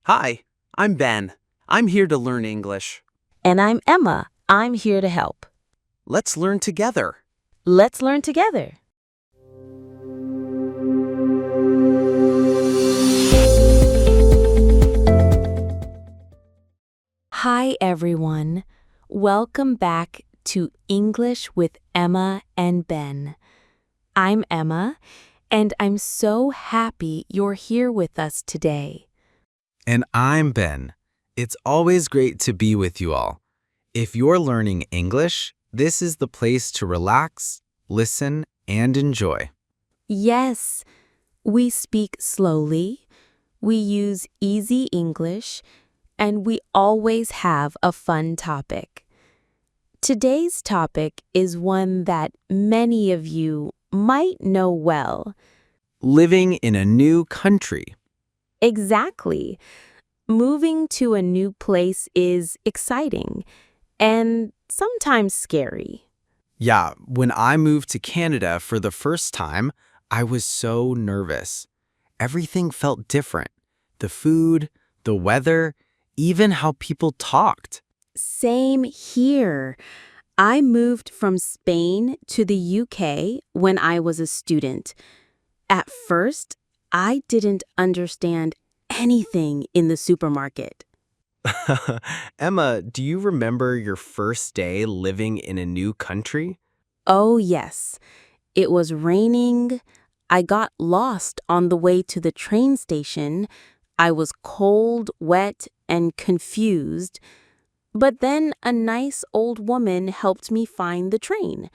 Hi, I'm Ben. I'm here to learn English. And I'm Emma. I'm here to help. Let's learn together. Let's learn together. Hi, everyone. Welcome back to English with Emma and Ben. I'm Emma, and I'm so happy you're here with us today. And I'm Ben. It's always great to be with you all. If you're learning English, this is the place to relax, listen, and enjoy. Yes, we speak slowly, we use easy English, and we always have a fun topic. Today's topic is one that many of you might know well. Living in a new country. Exactly. Moving to a new place is exciting and sometimes scary. Yeah, when I moved to Canada for the first time, I was so nervous. Everything felt different. The food, the weather, even how people talked. Same here. I moved from Spain to the UK when I was a student. At first, I didn't understand anything in the supermarket. Emma, do you remember your first day living in a new country? Oh, yes. It was raining. I got lost on the way to the train station. I was cold, wet, and confused. But then a nice old woman helped me find the train.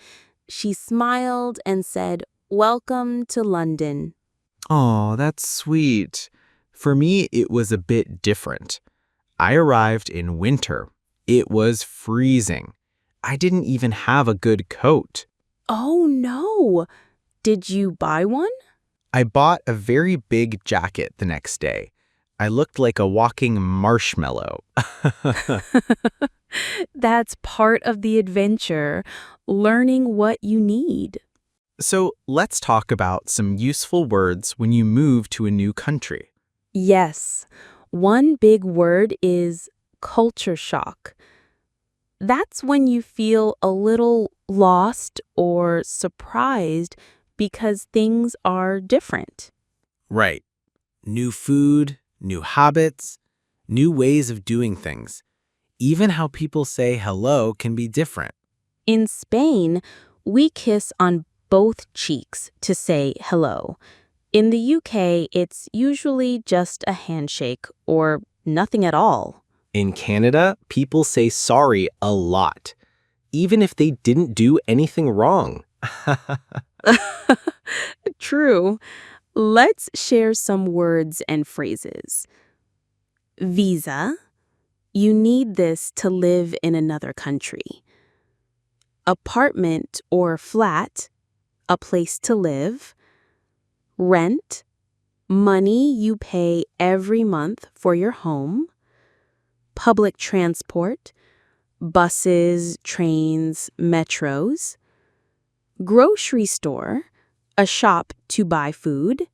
She smiled and said, "Welcome to London." Oh, that's sweet. For me, it was a bit different. I arrived in winter. It was freezing. I didn't even have a good coat. Oh, no. Did you buy one? I bought a very big jacket the next day. I looked like a walking marshmallow. That's part of the adventure, learning what you need. So let's talk about some useful words when you move to a new country. Yes, one big word is culture shock. That's when you feel a little lost or surprised because things are different. Right. New food, new habits, new ways of doing things. Even how people say hello can be different. In Spain, we kiss on both cheeks to say hello. In the UK, it's usually just a handshake or nothing at all. In Canada, people say sorry a lot, even if they didn't do anything wrong. True. Let's share some words and phrases. Visa. You need this to live in another country. Apartment or flat. A place to live. Rent. Money you pay every month for your home. Public transport. Buses, trains, metros. Grocery store. A shop to buy food.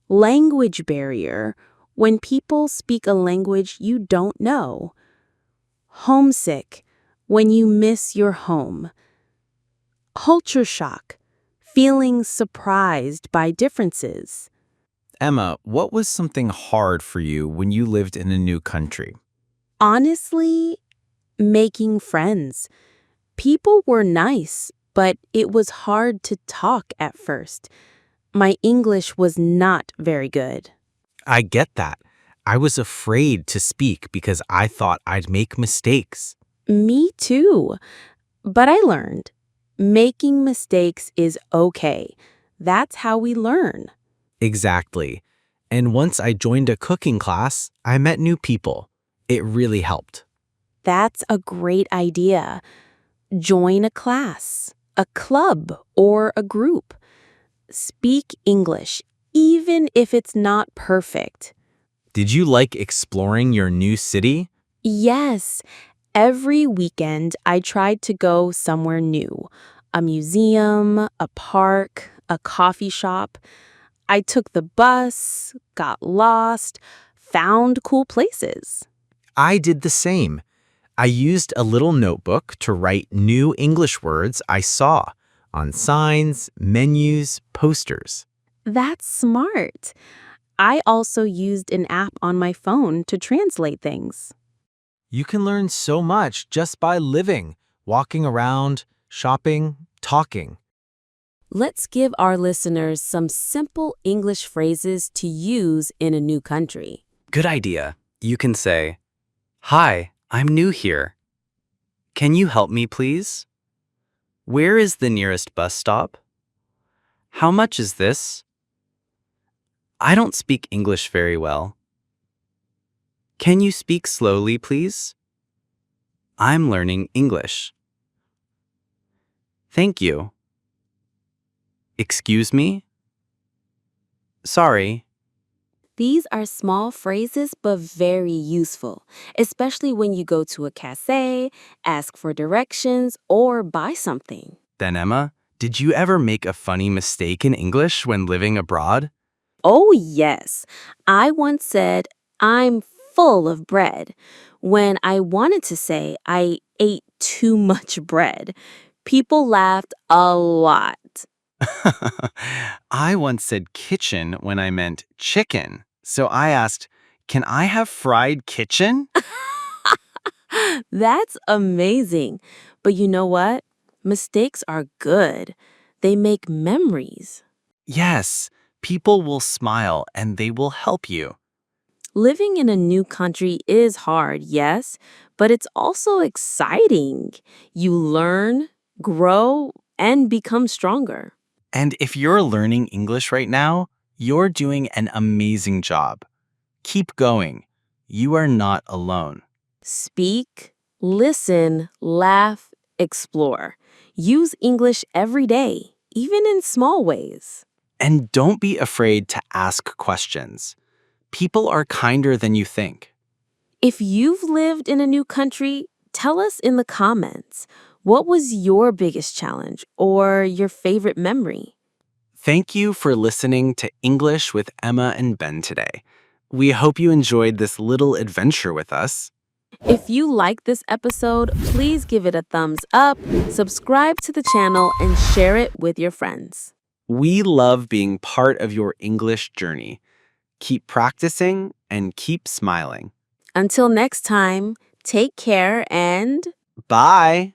Language barrier, when people speak a language you don't know. Homesick, when you miss your home. Culture shock, feeling surprised by differences. Emma, what was something hard for you when you lived in a new country? Honestly, making friends. People were nice, but it was hard to talk at first. My English was not very good. I get that. I was afraid to speak because I thought I'd make mistakes. Me too. But I learned. Making mistakes is okay. That's how we learn. Exactly. And once I joined a cooking class, I met new people. It really helped. That's a great idea. Join a class, a club, or a group. Speak English, even if it's not perfect. Did you like exploring your new city? Yes, every weekend I tried to go somewhere new. A museum, a park, a coffee shop. I took the bus, got lost, found cool places. I did the same. I used a little notebook to write new English words I saw on signs, menus, posters. That's smart. I also used an app on my phone to translate things. You can learn so much just by living, walking around, shopping, talking. Let's give our listeners some simple English phrases to use in a new country. Good idea. You can say, "Hi, I'm new here. Can you help me, please? Where is the nearest bus stop? How much is this? I don't speak English very well. Can you speak slowly, please? I'm learning English. Thank you. Excuse me? Sorry." These are small phrases but very useful, especially when you go to a cafe, ask for directions, or buy something. Then, Emma, did you ever make a funny mistake in English when living abroad? Oh, yes. I once said, "I'm full of bread," when I wanted to say I ate too much bread. People laughed a lot. I once said kitchen when I meant chicken. So I asked, "Can I have fried kitchen?" That's amazing. But you know what? Mistakes are good. They make memories. Yes, people will smile and they will help you. Living in a new country is hard, yes, but it's also exciting. You learn, grow, and become stronger. And if you're learning English right now, you're doing an amazing job. Keep going. You are not alone. Speak, listen, laugh, explore. Use English every day, even in small ways. And don't be afraid to ask questions. People are kinder than you think. If you've lived in a new country, tell us in the comments. What was your biggest challenge or your favorite memory? Thank you for listening to English with Emma and Ben today. We hope you enjoyed this little adventure with us. If you like this episode, please give it a thumbs up, subscribe to the channel, and share it with your friends. We love being part of your English journey. Keep practicing and keep smiling. Until next time, take care and Bye!